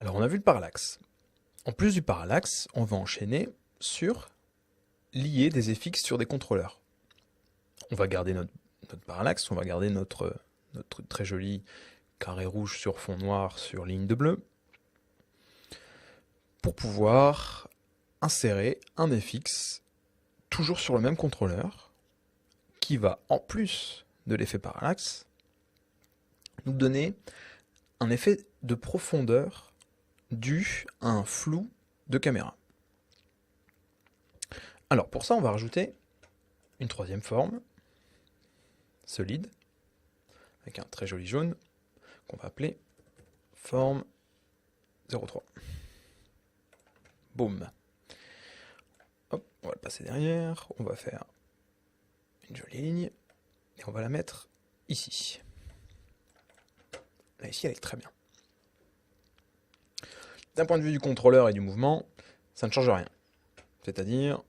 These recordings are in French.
Alors on a vu le parallaxe. En plus du parallaxe, on va enchaîner sur lier des effixes sur des contrôleurs. On va garder notre parallaxe, on va garder notre très joli carré rouge sur fond noir sur ligne de bleu, pour pouvoir insérer un effixe toujours sur le même contrôleur, qui va, en plus de l'effet parallaxe, nous donner un effet de profondeur dû à un flou de caméra. Alors pour ça, on va rajouter une troisième forme, solide, avec un très joli jaune, qu'on va appeler forme 03. Boum. Hop, on va le passer derrière, on va faire une jolie ligne, et on va la mettre ici. Là, ici, elle est très bien. D'un point de vue du contrôleur et du mouvement, ça ne change rien. C'est-à-dire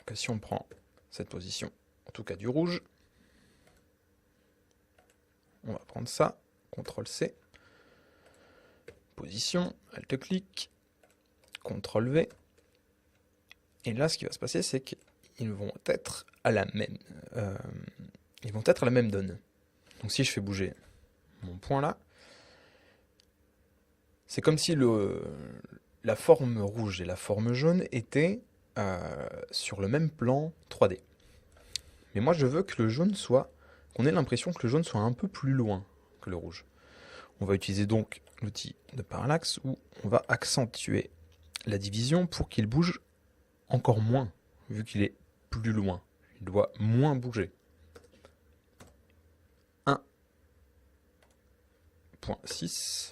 que si on prend cette position, en tout cas du rouge, on va prendre ça, CTRL-C, position, Alt-clic, CTRL-V, et là, ce qui va se passer, c'est qu'ils vont être à la même, donne. Donc si je fais bouger mon point là, c'est comme si la forme rouge et la forme jaune étaient sur le même plan 3D. Mais moi, je veux que le jaune qu'on ait l'impression que le jaune soit un peu plus loin que le rouge. On va utiliser donc l'outil de parallaxe où on va accentuer la division pour qu'il bouge encore moins, vu qu'il est plus loin. Il doit moins bouger. 1.6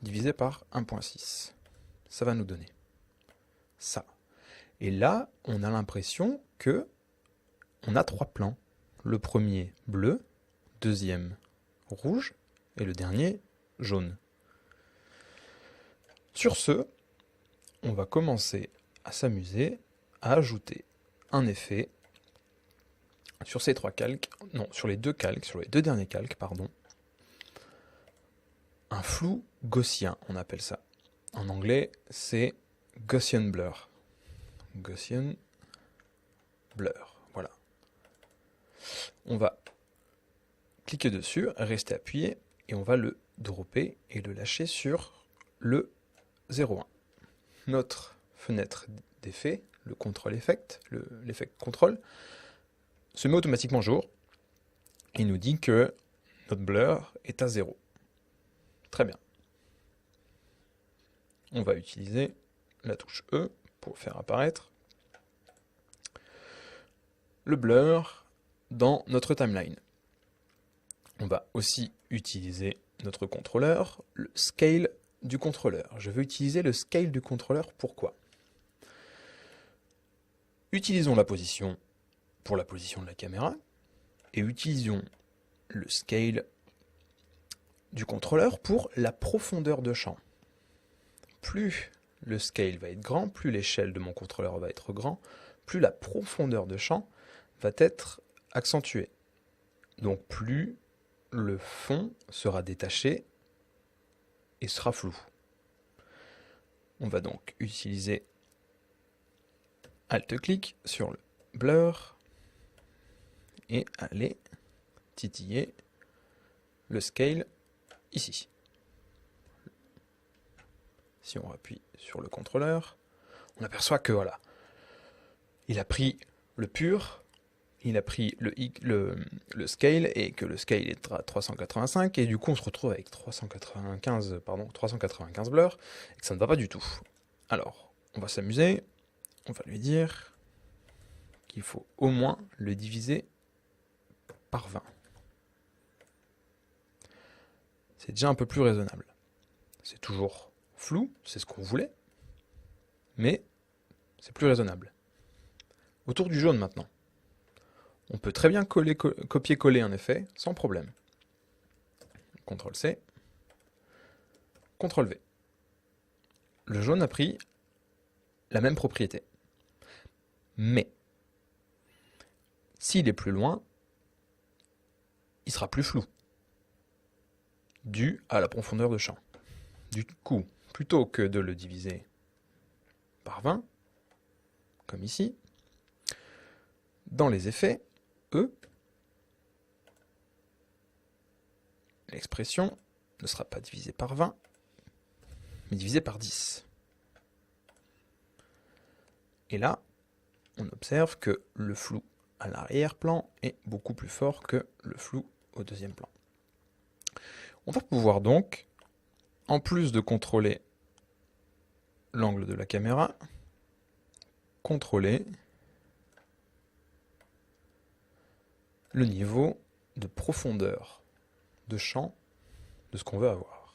divisé par 1.6. Ça va nous donner ça. Et là, on a l'impression que on a trois plans. Le premier bleu, deuxième rouge et le dernier jaune. Sur ce, on va commencer à s'amuser à ajouter un effet sur ces trois calques, non, sur les deux derniers calques, pardon. Un flou gaussien, on appelle ça. En anglais, c'est Gaussian blur. Gaussian blur, voilà. On va cliquer dessus, rester appuyé, et on va le dropper et le lâcher sur le 0,1. Notre fenêtre d'effet, le control effect, l'effet control, se met automatiquement jour et nous dit que notre blur est à 0. Très bien. On va utiliser la touche E pour faire apparaître le blur dans notre timeline. On va aussi utiliser notre contrôleur, le scale du contrôleur. Je veux utiliser le scale du contrôleur, pourquoi? Utilisons la position pour la position de la caméra et utilisons le scale du contrôleur pour la profondeur de champ. Plus le scale va être grand, plus l'échelle de mon contrôleur va être grand, plus la profondeur de champ va être accentuée. Donc plus le fond sera détaché et sera flou. On va donc utiliser Alt-clic sur le blur et aller titiller le scale ici. Si on appuie sur le contrôleur, on aperçoit que voilà, il a pris le pur, il a pris le scale et que le scale est à 385 et du coup on se retrouve avec 395 blurs et que ça ne va pas du tout. Alors, on va s'amuser, on va lui dire qu'il faut au moins le diviser par 20. C'est déjà un peu plus raisonnable. C'est toujours flou, c'est ce qu'on voulait, mais c'est plus raisonnable. Autour du jaune maintenant. On peut très bien copier-coller un effet sans problème. CTRL-C, CTRL-V. Le jaune a pris la même propriété. Mais, s'il est plus loin, il sera plus flou, dû à la profondeur de champ. Du coup, plutôt que de le diviser par 20, comme ici, dans les effets, E, l'expression ne sera pas divisée par 20, mais divisée par 10. Et là, on observe que le flou à l'arrière-plan est beaucoup plus fort que le flou au deuxième plan. On va pouvoir donc, en plus de contrôler l'angle de la caméra, contrôler le niveau de profondeur de champ de ce qu'on veut avoir.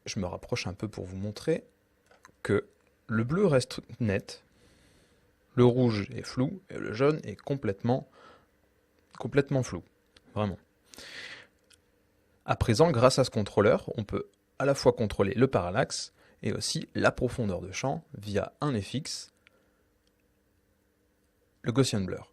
Je me rapproche un peu pour vous montrer que le bleu reste net, le rouge est flou et le jaune est complètement flou, vraiment. À présent, grâce à ce contrôleur, on peut à la fois contrôler le parallaxe et aussi la profondeur de champ via un FX, le Gaussian Blur.